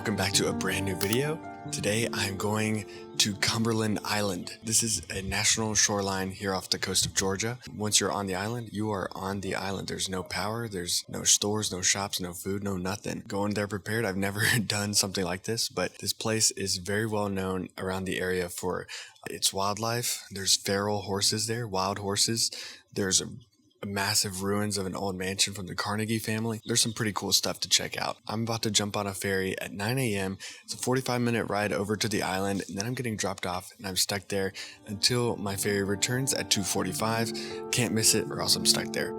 welcome back to a brand new video. Today I'm going to Cumberland Island. This is a national shoreline here off the coast of Georgia. Once you're on the island, you are on the island. There's no power, there's no stores, no shops, no food, no nothing. Going there prepared. I've never done something like this, but this place is very well known around the area for its wildlife. There's feral horses there, wild horses. There's massive ruins of an old mansion from the Carnegie family. There's some pretty cool stuff to check out. I'm about to jump on a ferry at 9 a.m. It's a 45-minute ride over to the island, and then I'm getting dropped off, and I'm stuck there until my ferry returns at 2:45. Can't miss it, or else I'm stuck there.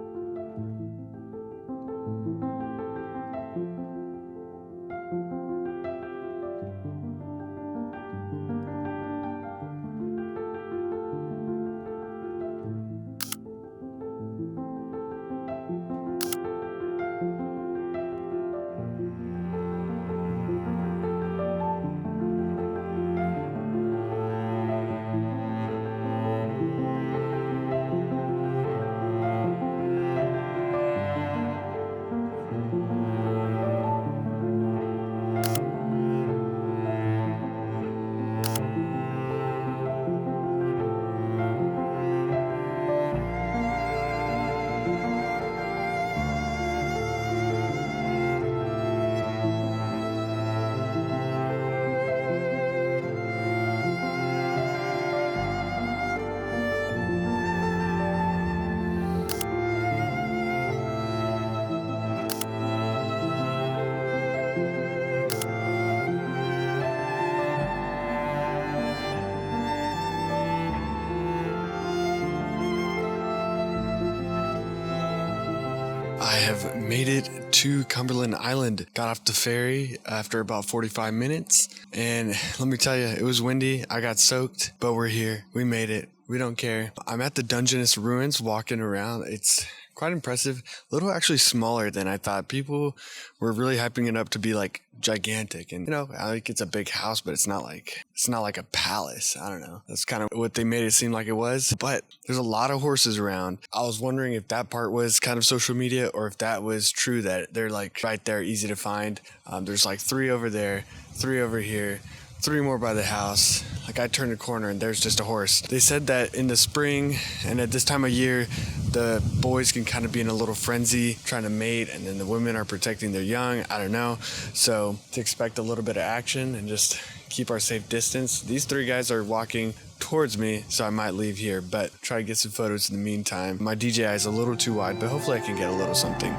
I have made it to Cumberland Island. Got off the ferry after about 45 minutes, and let me tell you, it was windy. I got soaked, but we're here. We made it. We don't care. I'm at the Dungeness ruins walking around. It's quite impressive. A little actually smaller than I thought. People were really hyping it up to be like gigantic, and like it's a big house, but it's not like a palace. I don't know. That's kind of what they made it seem like it was. But there's a lot of horses around. I was wondering if that part was kind of social media or if that was true, that they're like right there, easy to find. There's like 3 over there, 3 over here, 3 more by the house. Like I turned a corner and there's just a horse. They said that in the spring and at this time of year, the boys can kind of be in a little frenzy trying to mate, and then the women are protecting their young. I don't know. So to expect a little bit of action and just keep our safe distance. These 3 guys are walking towards me, so I might leave here, but try to get some photos in the meantime. My DJI is a little too wide, but hopefully I can get a little something.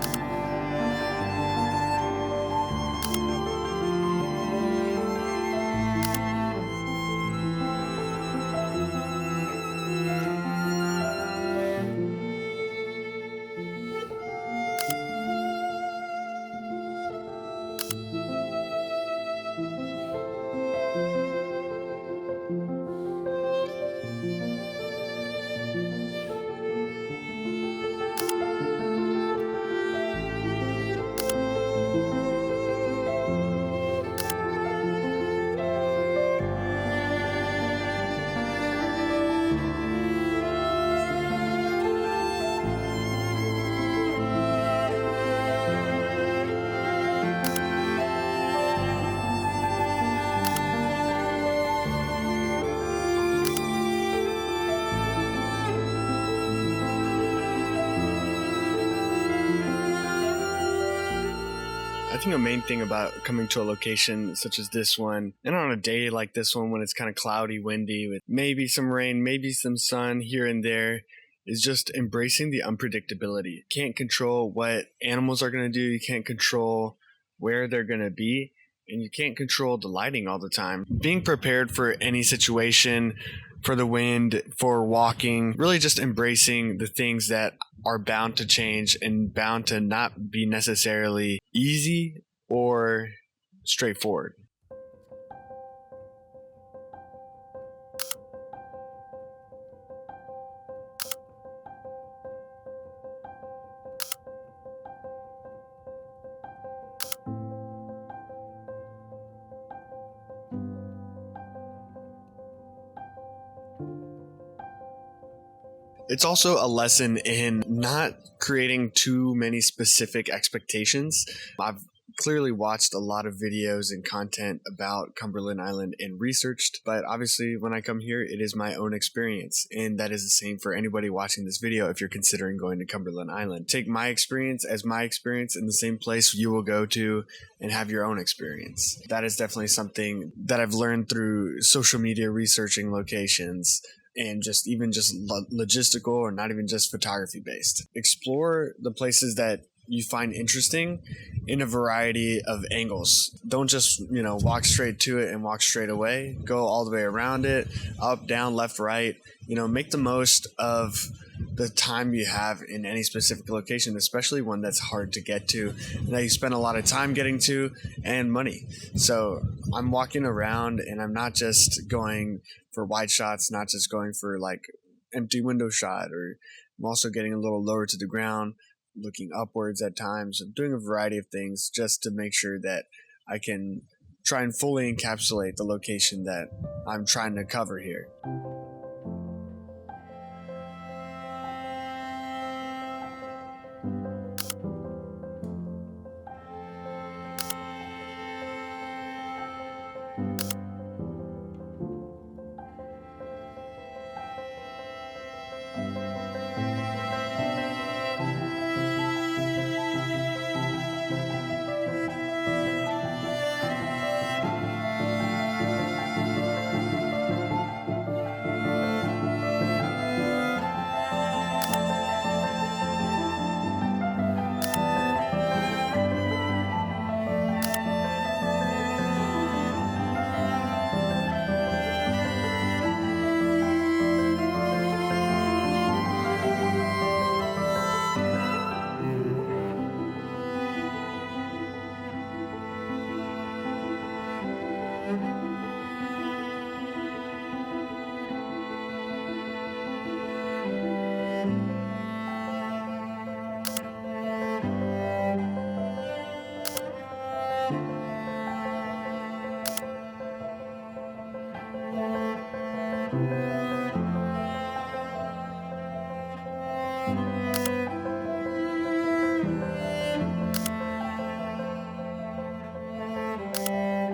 I think the main thing about coming to a location such as this one, and on a day like this one when it's kind of cloudy, windy, with maybe some rain, maybe some sun here and there, is just embracing the unpredictability. You can't control what animals are going to do. You can't control where they're going to be, and you can't control the lighting all the time. Being prepared for any situation, for the wind, for walking, really just embracing the things that are bound to change and bound to not be necessarily easy or straightforward. It's also a lesson in not creating too many specific expectations. I've clearly watched a lot of videos and content about Cumberland Island and researched, but obviously when I come here, it is my own experience. And that is the same for anybody watching this video if you're considering going to Cumberland Island. Take my experience as my experience in the same place you will go to and have your own experience. That is definitely something that I've learned through social media, researching locations, and just logistical or not even just photography based. Explore the places that you find interesting in a variety of angles. Don't just, walk straight to it and walk straight away. Go all the way around it, up, down, left, right. Make the most of the time you have in any specific location, especially one that's hard to get to and that you spend a lot of time getting to and money. So I'm walking around and I'm not just going for wide shots, not just going for like empty window shot, or I'm also getting a little lower to the ground, looking upwards at times. I'm doing a variety of things just to make sure that I can try and fully encapsulate the location that I'm trying to cover here.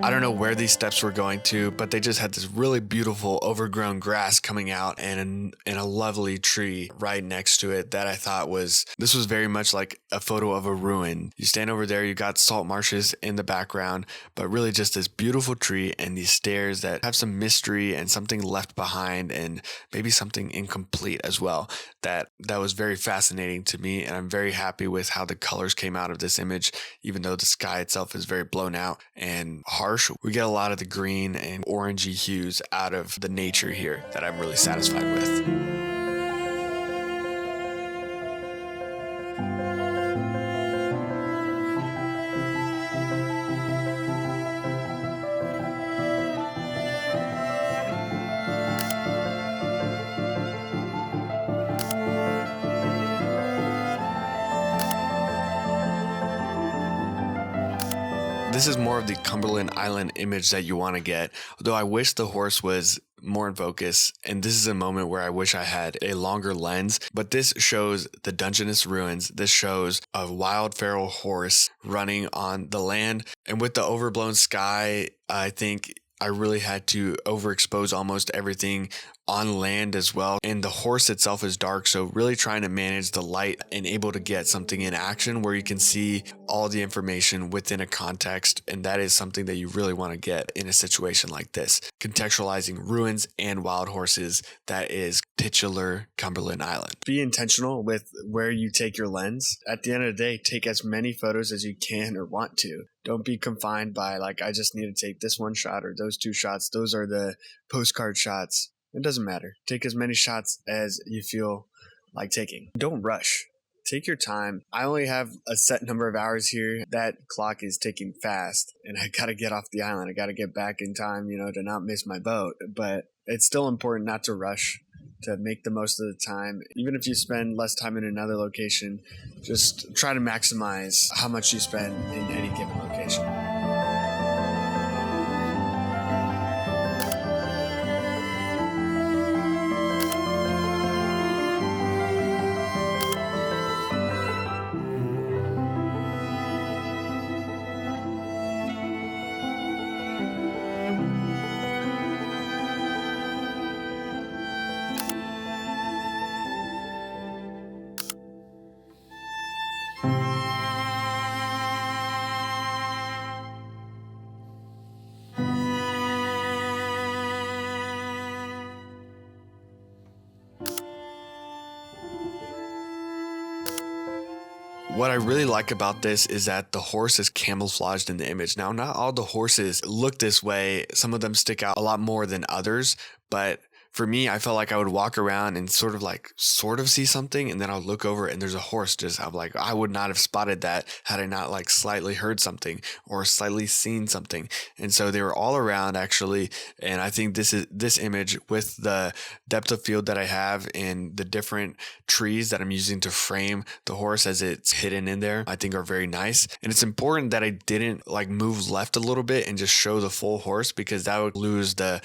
I don't know where these steps were going to, but they just had this really beautiful overgrown grass coming out and a lovely tree right next to it that I thought this was very much like a photo of a ruin. You stand over there, you got salt marshes in the background, but really just this beautiful tree and these stairs that have some mystery and something left behind and maybe something incomplete as well. That was very fascinating to me, and I'm very happy with how the colors came out of this image, even though the sky itself is very blown out and harsh. We get a lot of the green and orangey hues out of the nature here that I'm really satisfied with. This is more of the Cumberland Island image that you want to get, although I wish the horse was more in focus, and this is a moment where I wish I had a longer lens, but this shows the Dungeness ruins. This shows a wild feral horse running on the land, and with the overblown sky, I think I really had to overexpose almost everything on land as well. And the horse itself is dark, so really trying to manage the light and able to get something in action where you can see all the information within a context. And that is something that you really want to get in a situation like this. Contextualizing ruins and wild horses, that is titular Cumberland Island. Be intentional with where you take your lens. At the end of the day, take as many photos as you can or want to. Don't be confined by I just need to take this one shot or those two shots. Those are the postcard shots. It doesn't matter. Take as many shots as you feel like taking. Don't rush. Take your time. I only have a set number of hours here. That clock is ticking fast, and I got to get off the island. I got to get back in time, to not miss my boat. But it's still important not to rush, to make the most of the time. Even if you spend less time in another location, just try to maximize how much you spend in any given location. What I really like about this is that the horse is camouflaged in the image. Now, not all the horses look this way. Some of them stick out a lot more than others, but for me, I felt like I would walk around and sort of see something, and then I'll look over and there's a horse. I'm like, I would not have spotted that had I not like slightly heard something or slightly seen something. And so they were all around actually. And I think this image with the depth of field that I have and the different trees that I'm using to frame the horse as it's hidden in there, I think are very nice. And it's important that I didn't like move left a little bit and just show the full horse, because that would lose the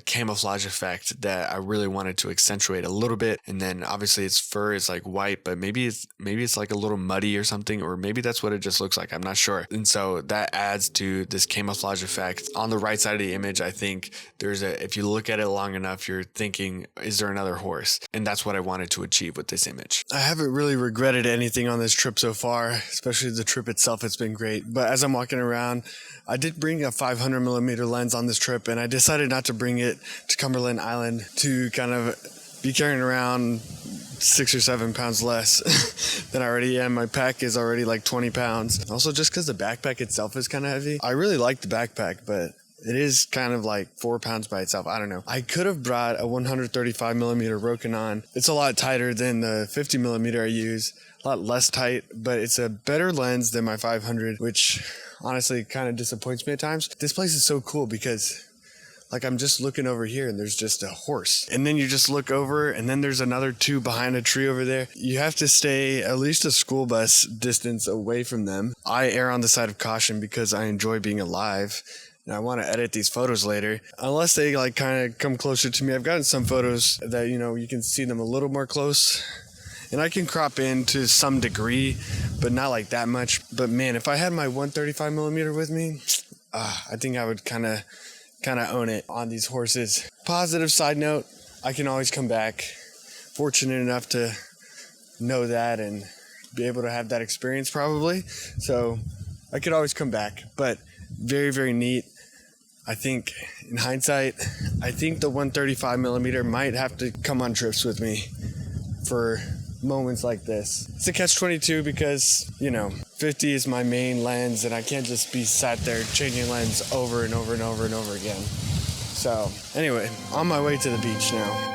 camouflage effect that I really wanted to accentuate a little bit. And then obviously its fur is like white, but maybe it's like a little muddy or something, or maybe that's what it just looks like. I'm not sure. And so that adds to this camouflage effect. On the right side of the image, I think if you look at it long enough, you're thinking, is there another horse? And that's what I wanted to achieve with this image. I haven't really regretted anything on this trip so far, especially the trip itself. It's been great. But as I'm walking around, I did bring a 500mm lens on this trip, and I decided not to bring it to Cumberland Island to kind of be carrying around 6 or 7 pounds less than I already am. My pack is already like 20 pounds. Also, just because the backpack itself is kind of heavy. I really like the backpack, but it is kind of like 4 pounds by itself. I don't know. I could have brought a 135mm Rokinon. It's a lot tighter than the 50mm I use. A lot less tight, but it's a better lens than my 500, which honestly kind of disappoints me at times. This place is so cool because like I'm just looking over here and there's just a horse. And then you just look over and then there's another two behind a tree over there. You have to stay at least a school bus distance away from them. I err on the side of caution because I enjoy being alive. And I want to edit these photos later. Unless they like kind of come closer to me. I've gotten some photos that, you can see them a little more close. And I can crop in to some degree, but not like that much. But man, if I had my 135mm with me, I think I would kind of own it on these horses. Positive side note, I can always come back. Fortunate enough to know that and be able to have that experience probably. So I could always come back, but very, very neat. I think in hindsight, I think the 135mm might have to come on trips with me for moments like this. It's a catch-22 because, 50 is my main lens and I can't just be sat there changing lens over and over and over and over again. So anyway, on my way to the beach now.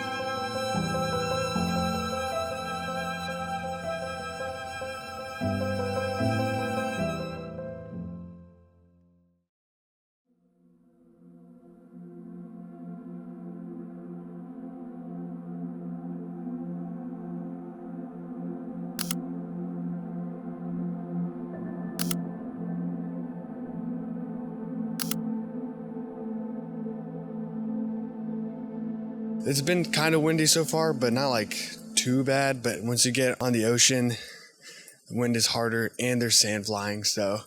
It's been kind of windy so far, but not like too bad. But once you get on the ocean, the wind is harder and there's sand flying. So,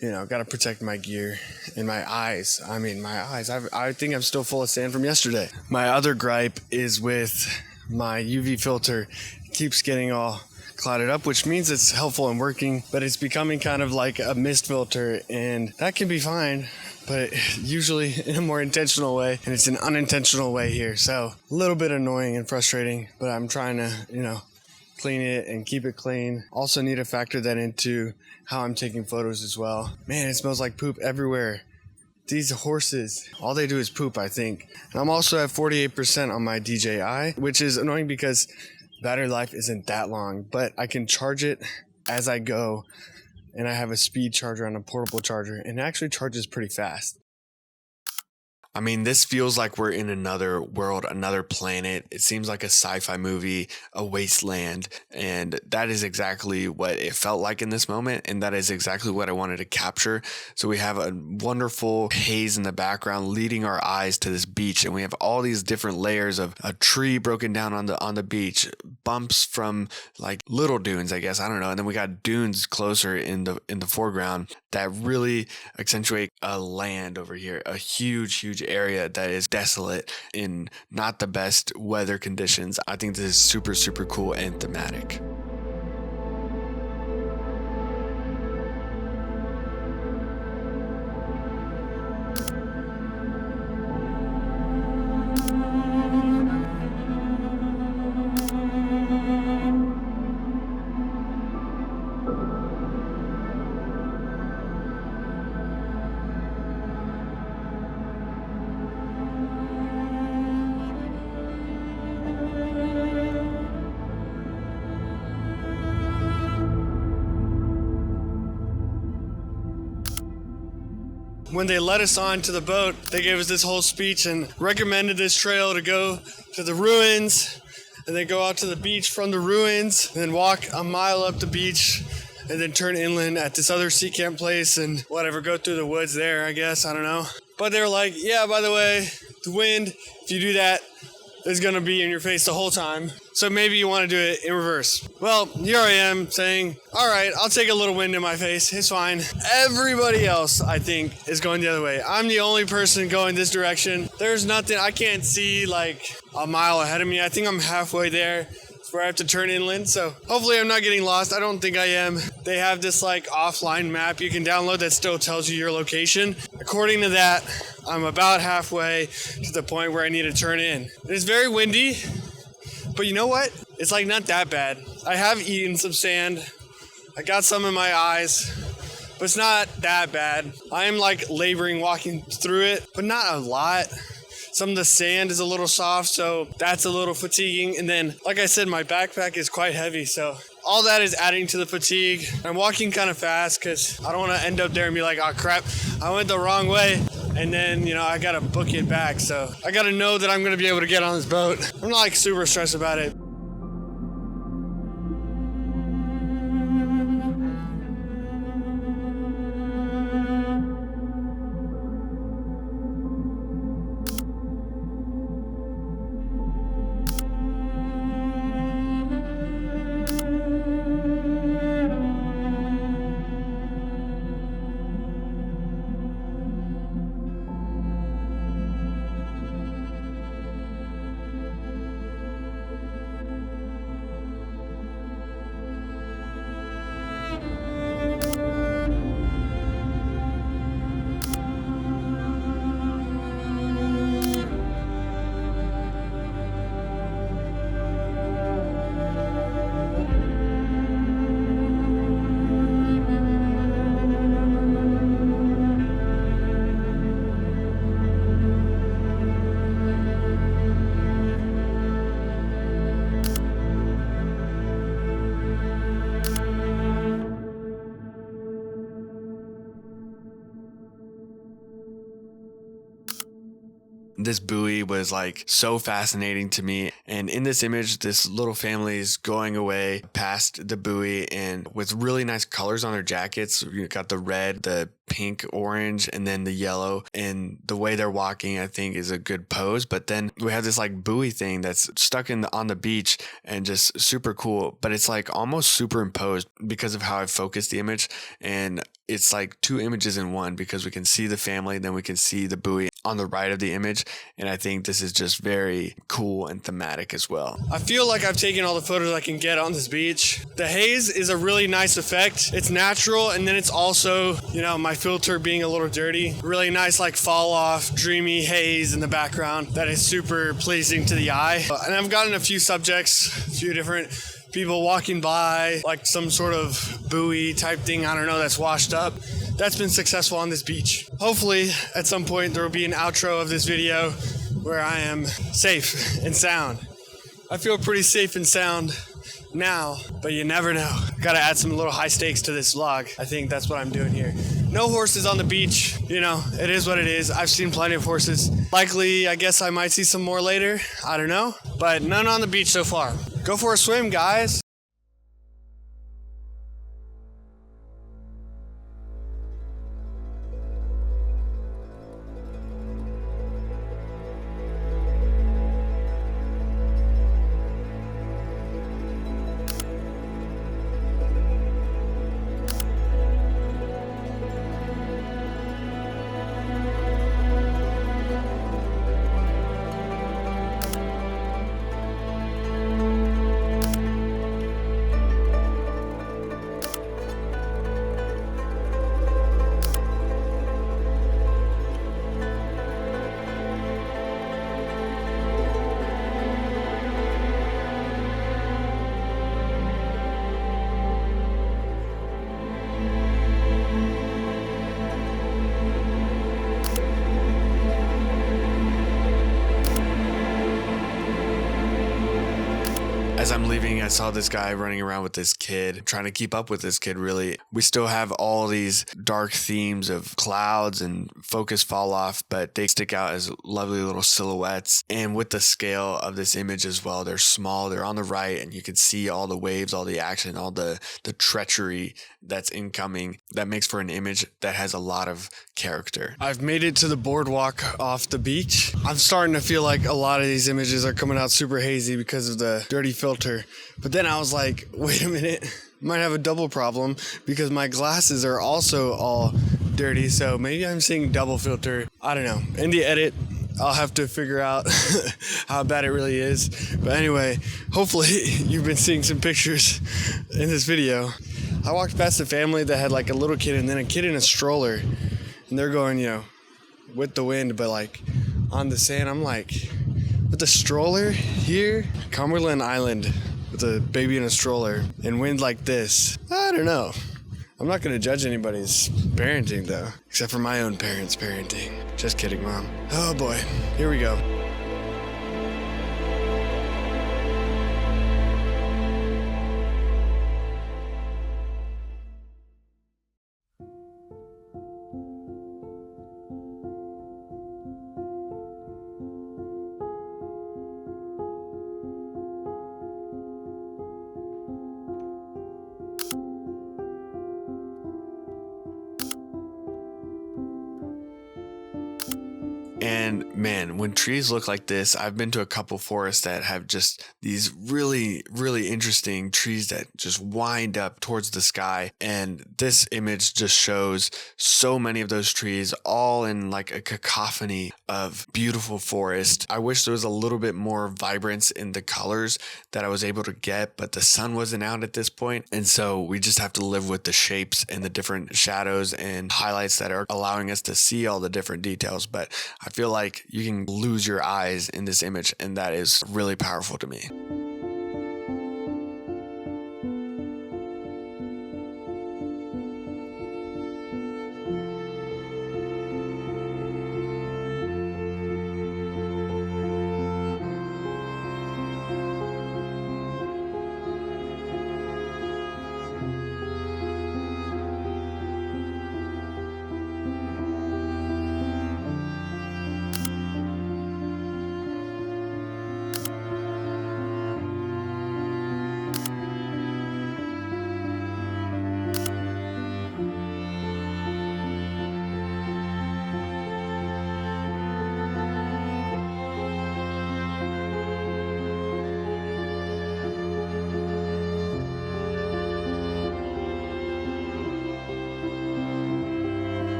got to protect my gear and my eyes. I think I'm still full of sand from yesterday. My other gripe is with my UV filter. It keeps getting all clouded up, which means it's helpful and working, but it's becoming kind of like a mist filter, and that can be fine, but usually in a more intentional way, and it's an unintentional way here. So a little bit annoying and frustrating, but I'm trying to, clean it and keep it clean. Also need to factor that into how I'm taking photos as well. Man, it smells like poop everywhere. These horses, all they do is poop, I think. And I'm also at 48% on my DJI, which is annoying because battery life isn't that long, but I can charge it as I go, and I have a speed charger on a portable charger, and it actually charges pretty fast. I mean, this feels like we're in another world, another planet. It seems like a sci-fi movie, a wasteland, and that is exactly what it felt like in this moment, and that is exactly what I wanted to capture. So we have a wonderful haze in the background leading our eyes to this beach, and we have all these different layers of a tree broken down on the beach, bumps from like little dunes, I guess, I don't know, and then we got dunes closer in the foreground that really accentuate a land over here, a huge area that is desolate in not the best weather conditions. I think this is super, super cool and thematic. when they let us on to the boat, they gave us this whole speech and recommended this trail to go to the ruins and then go out to the beach from the ruins and then walk a mile up the beach and then turn inland at this other sea camp place and whatever, go through the woods there, I guess. I don't know. But they were like, yeah, by the way, the wind, if you do that, is going to be in your face the whole time. So maybe you want to do it in reverse. Well, here I am saying, all right, I'll take a little wind in my face. It's fine. Everybody else, I think, is going the other way. I'm the only person going this direction. There's nothing. I can't see like a mile ahead of me. I think I'm halfway there. Where I have to turn inland, so hopefully I'm not getting lost. I don't think I am. They have this like offline map you can download that still tells you your location. According to that, I'm about halfway to the point where I need to turn in. It's very windy, but you know what? It's like not that bad. I have eaten some sand. I got some in my eyes, but it's not that bad. I am like laboring walking through it, but not a lot. Some of the sand is a little soft, so that's a little fatiguing. And then, like I said, my backpack is quite heavy, so all that is adding to the fatigue. I'm walking kind of fast because I don't want to end up there and be like, oh crap, I went the wrong way. And then, I got to book it back. So I got to know that I'm going to be able to get on this boat. I'm not like super stressed about it. This buoy was like so fascinating to me. And in this image, this little family is going away past the buoy and with really nice colors on their jackets. You got the red, the pink, orange, and then the yellow. And the way they're walking, I think, is a good pose. But then we have this like buoy thing that's stuck on the beach and just super cool. But it's like almost superimposed because of how I focused the image. And it's like two images in one because we can see the family, then we can see the buoy on the right of the image. And I think this is just very cool and thematic as well. I feel like I've taken all the photos I can get on this beach. The haze is a really nice effect. It's natural, and then it's also, my filter being a little dirty. Really nice like fall off, dreamy haze in the background that is super pleasing to the eye. And I've gotten a few subjects, a few different people walking by, like some sort of buoy type thing, I don't know, that's washed up. That's been successful on this beach. Hopefully, at some point, there will be an outro of this video where I am safe and sound. I feel pretty safe and sound now, but you never know. Gotta add some little high stakes to this vlog. I think that's what I'm doing here. No horses on the beach. It is what it is. I've seen plenty of horses. Likely, I guess I might see some more later. I don't know. But none on the beach so far. Go for a swim, guys. As I'm leaving, I saw this guy running around with this kid, trying to keep up with this kid, really. We still have all these dark themes of clouds and focus fall off, but they stick out as lovely little silhouettes. And with the scale of this image as well, they're small, they're on the right, and you can see all the waves, all the action, all the treachery that's incoming. That makes for an image that has a lot of character. I've made it to the boardwalk off the beach. I'm starting to feel like a lot of these images are coming out super hazy because of the dirty filter. But then I was like, wait a minute, might have a double problem because my glasses are also all dirty. So maybe I'm seeing double filter. I don't know. In the edit, I'll have to figure out how bad it really is. But anyway, hopefully you've been seeing some pictures in this video. I walked past a family that had like a little kid and then a kid in a stroller. And they're going, you know, with the wind, but like on the sand. I'm like, with a stroller here? Cumberland Island with a baby in a stroller and wind like this. I don't know. I'm not going to judge anybody's parenting though, except for my own parents' parenting. Just kidding, Mom. Oh boy, here we go. And man, when trees look like this, I've been to a couple forests that have just these really, really interesting trees that just wind up towards the sky. And this image just shows so many of those trees all in like a cacophony of beautiful forest. I wish there was a little bit more vibrance in the colors that I was able to get, but the sun wasn't out at this point. And so we just have to live with the shapes and the different shadows and highlights that are allowing us to see all the different details. But I feel like you can lose your eyes in this image, and that is really powerful to me.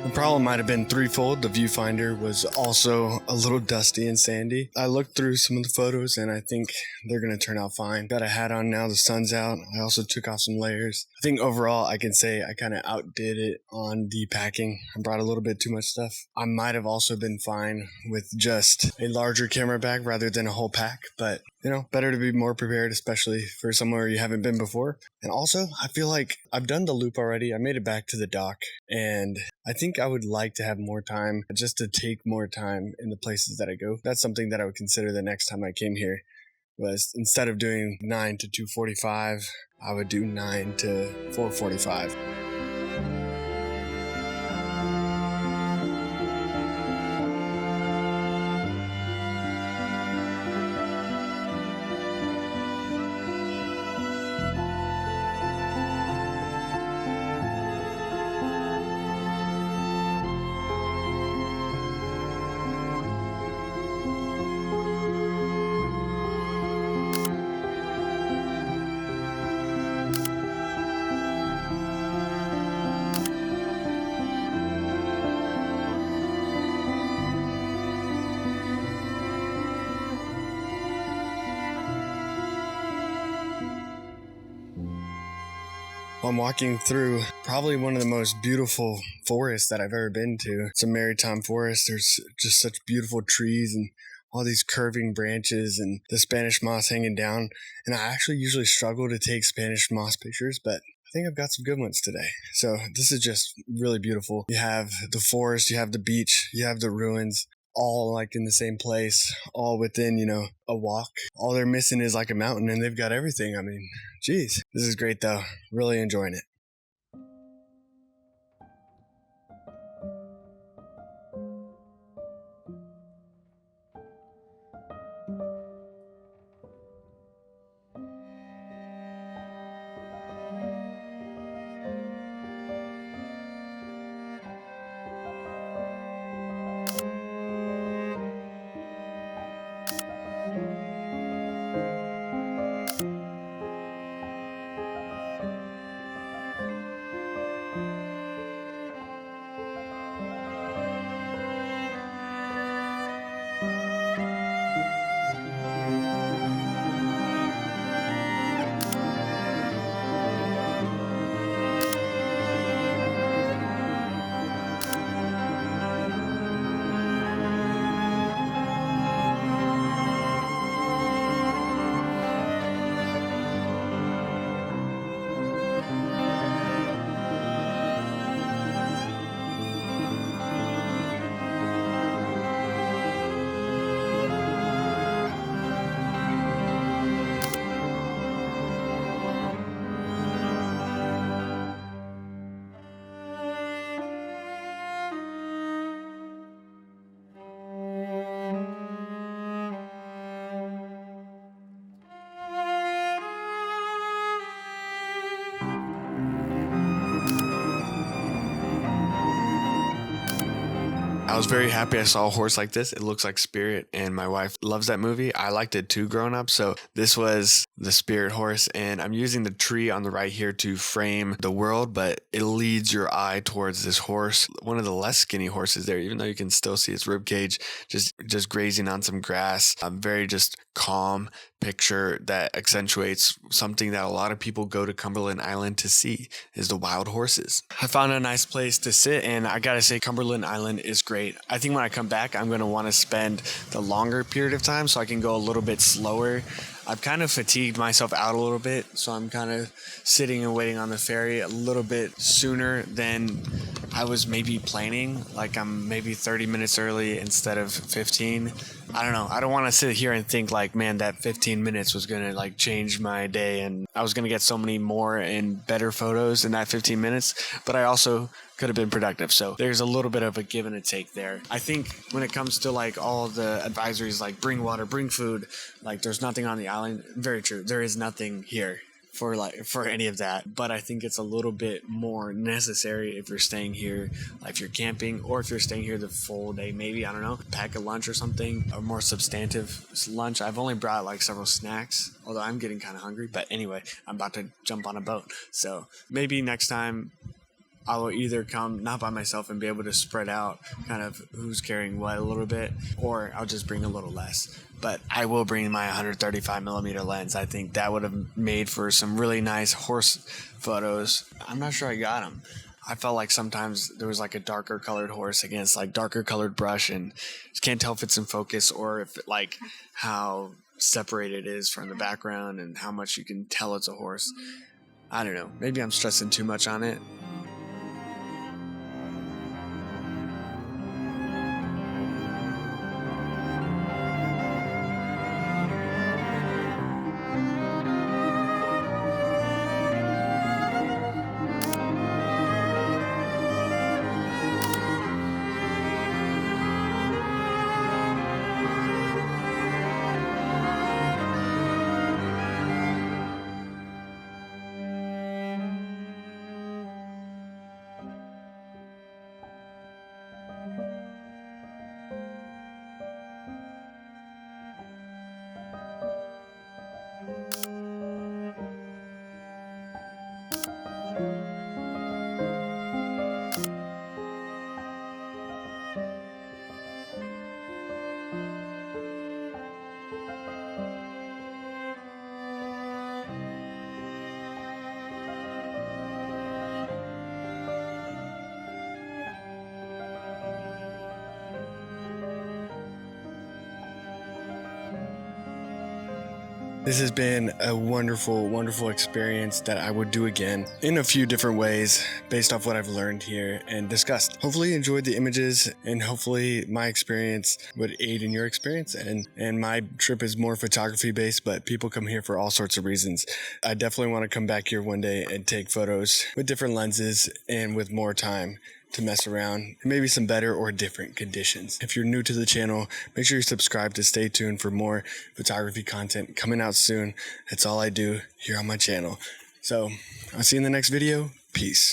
The problem might have been threefold. The viewfinder was also a little dusty and sandy. I looked through some of the photos and I think they're going to turn out fine. Got a hat on now, the sun's out. I also took off some layers. I think overall I can say I kind of outdid it on the packing. I brought a little bit too much stuff. I might have also been fine with just a larger camera bag rather than a whole pack, but you know, better to be more prepared, especially for somewhere you haven't been before. And also, I feel like I've done the loop already. I made it back to the dock, and I think I would like to have more time, just to take more time in the places that I go. That's something that I would consider the next time I came here, was instead of doing 9 to 2:45, I would do 9 to 4:45. I'm walking through probably one of the most beautiful forests that I've ever been to. It's a maritime forest. There's just such beautiful trees and all these curving branches and the Spanish moss hanging down. And I actually usually struggle to take Spanish moss pictures, but I think I've got some good ones today. So this is just really beautiful. You have the forest, you have the beach, you have the ruins, all like in the same place, all within, a walk. All they're missing is like a mountain, and they've got everything. I mean, geez, this is great though. Really enjoying it. I was very happy I saw a horse like this. It looks like Spirit, and my wife loves that movie. I liked it too growing up, so this was the Spirit horse, and I'm using the tree on the right here to frame the world, but it leads your eye towards this horse, one of the less skinny horses there, even though you can still see its rib cage, just grazing on some grass. Very just calm picture that accentuates something that a lot of people go to Cumberland Island to see, is the wild horses. I found a nice place to sit, and I gotta say Cumberland Island is great. I think when I come back, I'm gonna want to spend the longer period of time so I can go a little bit slower. I've kind of fatigued myself out a little bit, so I'm kind of sitting and waiting on the ferry a little bit sooner than I was maybe planning. Like I'm maybe 30 minutes early instead of 15. I don't know. I don't want to sit here and think like, man, that 15 minutes was going to like change my day and I was going to get so many more and better photos in that 15 minutes. But I also could have been productive. So there's a little bit of a give and a take there. I think when it comes to like all the advisories, like bring water, bring food, like there's nothing on the island. Very true. There is nothing here for any of that, but I think it's a little bit more necessary if you're staying here, like if you're camping, or if you're staying here the full day. Maybe, I don't know, pack a lunch or something, a more substantive lunch. I've only brought like several snacks, although I'm getting kind of hungry. But anyway, I'm about to jump on a boat, so maybe next time I will either come not by myself and be able to spread out kind of who's carrying what a little bit, or I'll just bring a little less. But I will bring my 135 millimeter lens. I think that would have made for some really nice horse photos. I'm not sure I got them. I felt like sometimes there was like a darker colored horse against like darker colored brush, and just can't tell if it's in focus or if like how separated it is from the background and how much you can tell it's a horse. I don't know. Maybe I'm stressing too much on it. This has been a wonderful experience that I would do again in a few different ways based off what I've learned here and discussed. Hopefully you enjoyed the images, and hopefully my experience would aid in your experience. And my trip is more photography based, but people come here for all sorts of reasons. I definitely want to come back here one day and take photos with different lenses and with more time to mess around, maybe some better or different conditions. If you're new to the channel, make sure you subscribe to stay tuned for more photography content coming out soon. That's all I do here on my channel. So I'll see you in the next video. Peace.